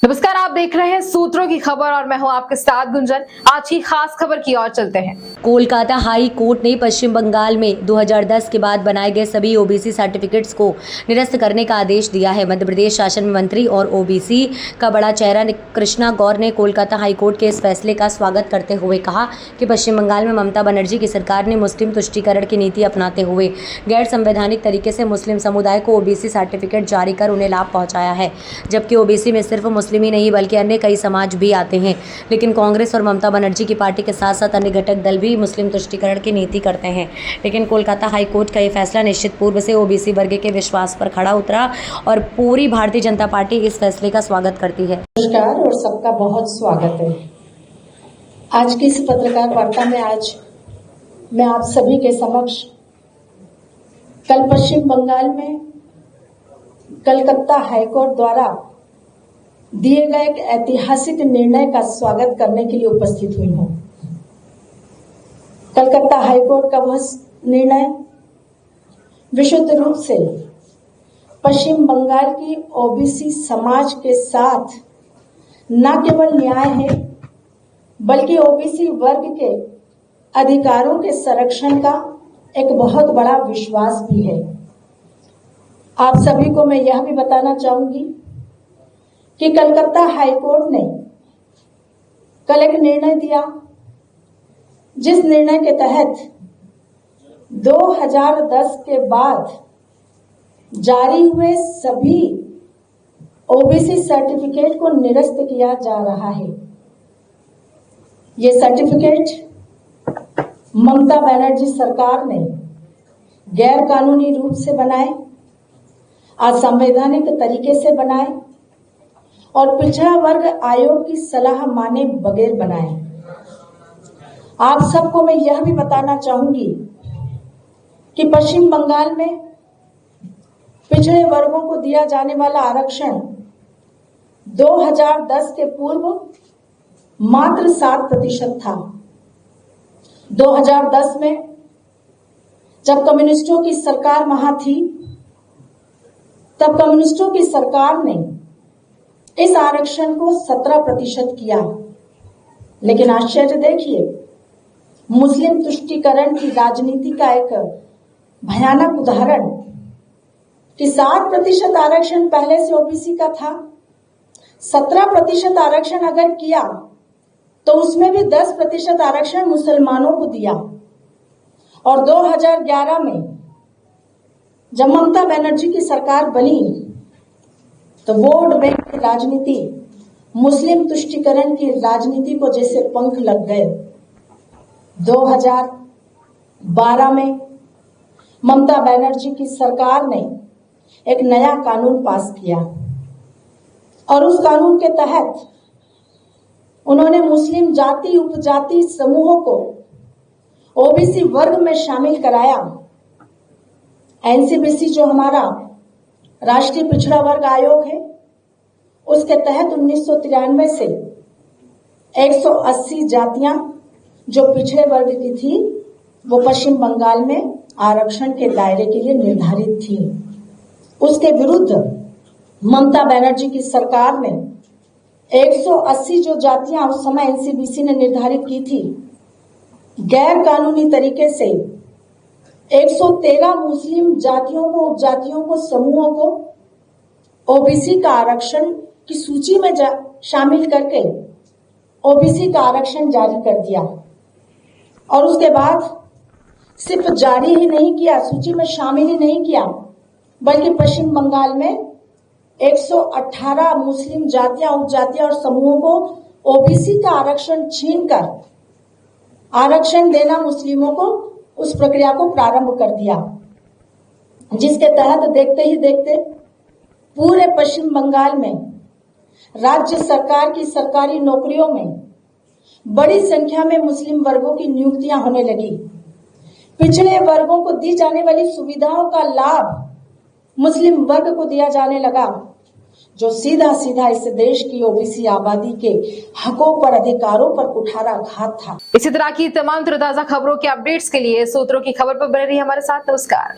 नमस्कार, आप देख रहे हैं सूत्रों की खबर और मैं हूं आपके साथ गुंजन। आज की खास खबर की ओर चलते हैं। कोलकाता हाई कोर्ट ने पश्चिम बंगाल में 2010 के बाद बनाए गए सभी ओबीसी सर्टिफिकेट्स को निरस्त करने का आदेश दिया है। मध्य प्रदेश शासन मंत्री और ओबीसी का बड़ा चेहरा कृष्णा गौर ने कोलकाता हाई कोर्ट के इस फैसले का स्वागत करते हुए कहा कि पश्चिम बंगाल में ममता बनर्जी की सरकार ने मुस्लिम तुष्टीकरण की नीति अपनाते हुए गैर संवैधानिक तरीके से मुस्लिम समुदाय को ओबीसी सर्टिफिकेट जारी कर उन्हें लाभ पहुंचाया है। जबकि ओबीसी में सिर्फ मुस्लिम ही नहीं बल्कि अन्य कई समाज भी आते हैं, लेकिन कांग्रेस और ममता बनर्जी की पार्टी के साथ साथ अन्य घटक दल भी मुस्लिम तुष्टीकरण की नीति करते हैं। लेकिन कोलकाता हाई कोर्ट का यह फैसला निश्चित पूर्व से ओबीसी वर्ग के विश्वास पर खड़ा उतरा और पूरी भारतीय जनता पार्टी इस फैसले का स्वागत करती है। नमस्कार और सबका बहुत स्वागत है। आज की इस पत्रकार वार्ता में आज मैं आप सभी के समक्ष कल पश्चिम बंगाल में कलकत्ता हाईकोर्ट द्वारा दिए गए एक ऐतिहासिक निर्णय का स्वागत करने के लिए उपस्थित हुई हूं। कलकत्ता हाईकोर्ट का वह निर्णय विशुद्ध रूप से पश्चिम बंगाल की ओबीसी समाज के साथ न केवल न्याय है बल्कि ओबीसी वर्ग के अधिकारों के संरक्षण का एक बहुत बड़ा विश्वास भी है। आप सभी को मैं यह भी बताना चाहूंगी कि कलकत्ता हाईकोर्ट ने कल एक निर्णय दिया जिस निर्णय के तहत 2010 के बाद जारी हुए सभी ओबीसी सर्टिफिकेट को निरस्त किया जा रहा है। ये सर्टिफिकेट ममता बनर्जी सरकार ने गैर कानूनी रूप से बनाए, असंवैधानिक तरीके से बनाए और पिछड़ा वर्ग आयोग की सलाह माने बगैर बनाए। आप सबको मैं यह भी बताना चाहूंगी कि पश्चिम बंगाल में पिछड़े वर्गों को दिया जाने वाला आरक्षण 2010 के पूर्व मात्र 7% था। 2010 में जब कम्युनिस्टों की सरकार वहां थी, तब कम्युनिस्टों की सरकार ने इस आरक्षण को 17% किया। लेकिन आश्चर्य देखिए, मुस्लिम तुष्टीकरण की राजनीति का एक भयानक उदाहरण कि 7% आरक्षण पहले से ओबीसी का था, 17% आरक्षण अगर किया तो उसमें भी 10% आरक्षण मुसलमानों को दिया। और 2011 में जब ममता बनर्जी की सरकार बनी तो वोट बैंक की राजनीति, मुस्लिम तुष्टीकरण की राजनीति को जैसे पंख लग गए। 2012 में ममता बनर्जी की सरकार ने एक नया कानून पास किया और उस कानून के तहत उन्होंने मुस्लिम जाति उपजाति समूहों को ओबीसी वर्ग में शामिल कराया। एनसीबीसी जो हमारा राष्ट्रीय पिछड़ा वर्ग आयोग है, उसके तहत 1993 से 180 जातियां जो पिछड़े वर्ग की थी वो पश्चिम बंगाल में आरक्षण के दायरे के लिए निर्धारित थी। उसके विरुद्ध ममता बनर्जी की सरकार ने 180 जो जातियां उस समय एनसीबीसी ने निर्धारित की थी, गैर कानूनी तरीके से 113 मुस्लिम जातियों को, उपजातियों को, समूहों को ओबीसी का आरक्षण की सूची में शामिल करके ओबीसी का आरक्षण जारी कर दिया। और उसके बाद सिर्फ जारी ही नहीं किया, सूची में शामिल ही नहीं किया, बल्कि पश्चिम बंगाल में 118 मुस्लिम जातियां, उपजातियां और समूहों को ओबीसी का आरक्षण छीनकर आरक्षण देना मुस्लिमों को, उस प्रक्रिया को प्रारंभ कर दिया, जिसके तहत देखते ही देखते पूरे पश्चिम बंगाल में राज्य सरकार की सरकारी नौकरियों में बड़ी संख्या में मुस्लिम वर्गों की नियुक्तियां होने लगी। पिछड़े वर्गों को दी जाने वाली सुविधाओं का लाभ मुस्लिम वर्ग को दिया जाने लगा, जो सीधा सीधा इस देश की ओबीसी आबादी के हकों पर, अधिकारों पर कुठाराघात था। इसी तरह की तमाम ताजा खबरों के अपडेट्स के लिए सूत्रों की खबर पर बने रहिए हमारे साथ। नमस्कार।